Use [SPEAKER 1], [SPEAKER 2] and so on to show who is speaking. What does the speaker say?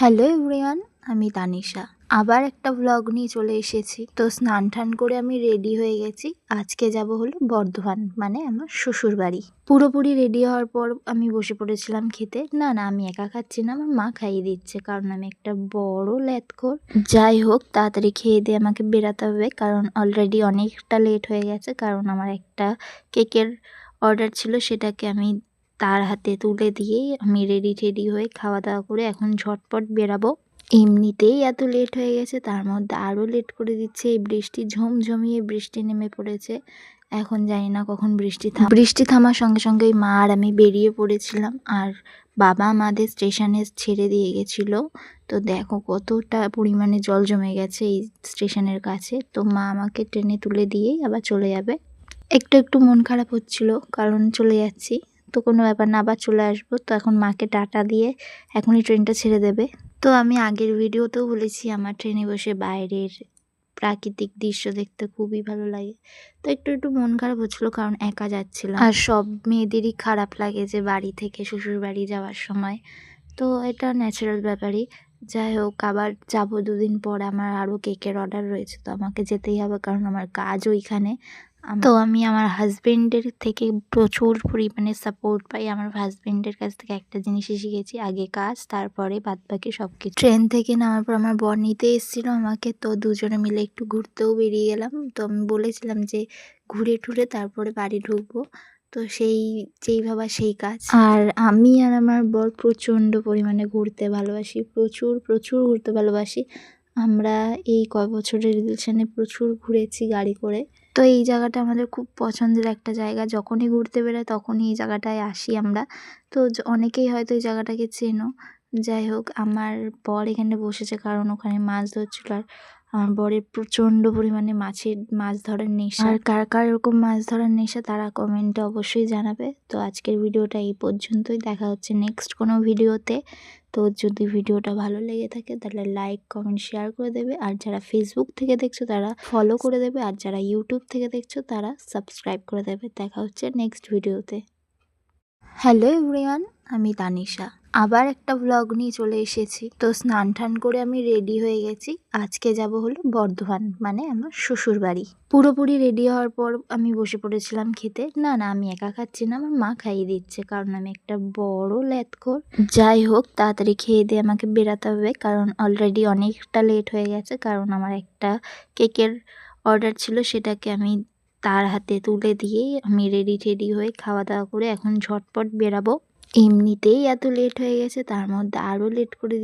[SPEAKER 1] Hello everyone, আমি তানিশা। আবার একটা ব্লগ নিয়ে চলে এসেছি। তো স্নান টান করে আমি রেডি হয়ে গেছি। আজকে যাব হলো বর্ধমান, মানে আমার শ্বশুর বাড়ি। পুরোপুরি রেডি হওয়ার পর আমি বসে পড়েছিলাম খেতে। না আমি একা খাচ্ছি না, আমার মা খাইয়ে দিচ্ছে, কারণ আমি একটা বড় ল্যাদখোর। যাই হোক, তাড়াতাড়ি খেয়ে দিয়ে আমাকে বেরাতে হবে, কারণ অলরেডি অনেকটা লেট হয়ে গেছে। কারণ আমার একটা কেকের অর্ডার ছিল, সেটাকে আমি তার হাতে তুলে দিয়েই আমি রেডি হয়ে খাওয়া দাওয়া করে এখন ঝটপট বেরাবো। এমনিতেই এত লেট হয়ে গেছে, তার মধ্যে আরও লেট করে দিচ্ছে এই বৃষ্টি। ঝমঝমিয়ে বৃষ্টি নেমে পড়েছে। এখন জানি না কখন বৃষ্টি থামার সঙ্গে সঙ্গেই মা আর আমি বেরিয়ে পড়েছিলাম। আর বাবা আমাদের স্টেশনে ছেড়ে দিয়ে গেছিলো। তো দেখো কতটা পরিমাণে জল জমে গেছে এই স্টেশনের কাছে। তো মা আমাকে ট্রেনে তুলে দিয়েই আবার চলে যাবে। একটু মন খারাপ হচ্ছিল, কারণ চলে যাচ্ছি। তো কোনো ব্যাপার না, আবার চলে আসবো। তো এখন মাকে টাটা দিয়ে এখনই ট্রেনটা ছেড়ে দেবে। তো আমি আগের ভিডিওতেও বলেছি আমার ট্রেনে বসে বাইরের প্রাকৃতিক দৃশ্য দেখতে খুবই ভালো লাগে। তো একটু মন খারাপ হচ্ছিলো, কারণ একা যাচ্ছিলাম। আর সব মেয়েদেরই খারাপ লাগে যে বাড়ি থেকে শ্বশুর বাড়ি যাওয়ার সময়। তো এটা ন্যাচারাল ব্যাপারই। যাই হোক, আবার যাবো 2 দিন পর। আমার আরও কেকের অর্ডার রয়েছে, তো আমাকে যেতেই হবে, কারণ আমার কাজ ওইখানে। তো আমি আমার হাজবেন্ডের থেকে প্রচুর পরিমাণে সাপোর্ট পাই। আমার হাজবেন্ডের কাছ থেকে একটা জিনিসই শিখেছি, আগে কাজ, তারপরে বাদবাকি সব কিছু। ট্রেন থেকে নামার পর আমার বর নিতে এসেছিলো আমাকে। তো দুজনে মিলে একটু ঘুরতেও বেরিয়ে গেলাম। তো আমি বলেছিলাম যে ঘুরে টুরে তারপরে বাড়ি ঢুকবো। তো যেই ভাবা সেই কাজ। আর আমি আর আমার বর প্রচণ্ড পরিমাণে ঘুরতে ভালোবাসি, প্রচুর ঘুরতে ভালোবাসি। আমরা এই কয় বছরের রিলেশনে প্রচুর ঘুরেছি গাড়ি করে। তো এই জায়গাটা আমাদের খুব পছন্দের একটা জায়গা। যখনই ঘুরতে বেরোই তখনই এই জায়গাটায় আসি আমরা। তো অনেকেই হয়তো এই জায়গাটাকে চেনো। যাই হোক, আমার বর এখানে বসেছে, কারণ ওখানে মাছ ধরছিল। আর আমার বরের প্রচণ্ড পরিমাণে মাছ ধরার নেশা। আর কার এরকম মাছ ধরার নেশা তারা কমেন্টে অবশ্যই জানাবে। তো আজকের ভিডিওটা এই পর্যন্তই। দেখা হচ্ছে নেক্সট কোনো ভিডিওতে। তো যদি ভিডিওটা ভালো লেগে থাকে তাহলে লাইক কমেন্ট শেয়ার করে দেবে। আর যারা ফেসবুক থেকে দেখছো তারা ফলো করে দেবে। আর যারা ইউটিউব থেকে দেখছো তারা সাবস্ক্রাইব করে দেবে। দেখা হচ্ছে নেক্সট ভিডিওতে। হ্যালো এভরিওয়ান, আমি তানিশা। আবার একটা ব্লগ নিয়ে চলে এসেছি। তো স্নান টান করে আমি রেডি হয়ে গেছি। আজকে যাব হলো বর্ধমান, মানে আমার শ্বশুর বাড়ি। পুরোপুরি রেডি হওয়ার পর আমি বসে পড়েছিলাম খেতে। না আমি একা খাচ্ছি না, আমার মা খাইয়ে দিচ্ছে, কারণ আমি একটা বড় ল্যাদখোর। যাই হোক, তাড়াতাড়ি খেয়ে দিয়ে আমাকে বেরাতে হবে, কারণ অলরেডি অনেকটা লেট হয়ে গেছে। কারণ আমার একটা কেকের অর্ডার ছিল, সেটাকে আমি তার হাতে তুলে দিয়েই আমি রেডি হয়ে খাওয়া দাওয়া করে এখন ঝটপট বেরাবো। এমনিতেই এত লেট হয়ে গেছে, তার মধ্যে আরও লেট করে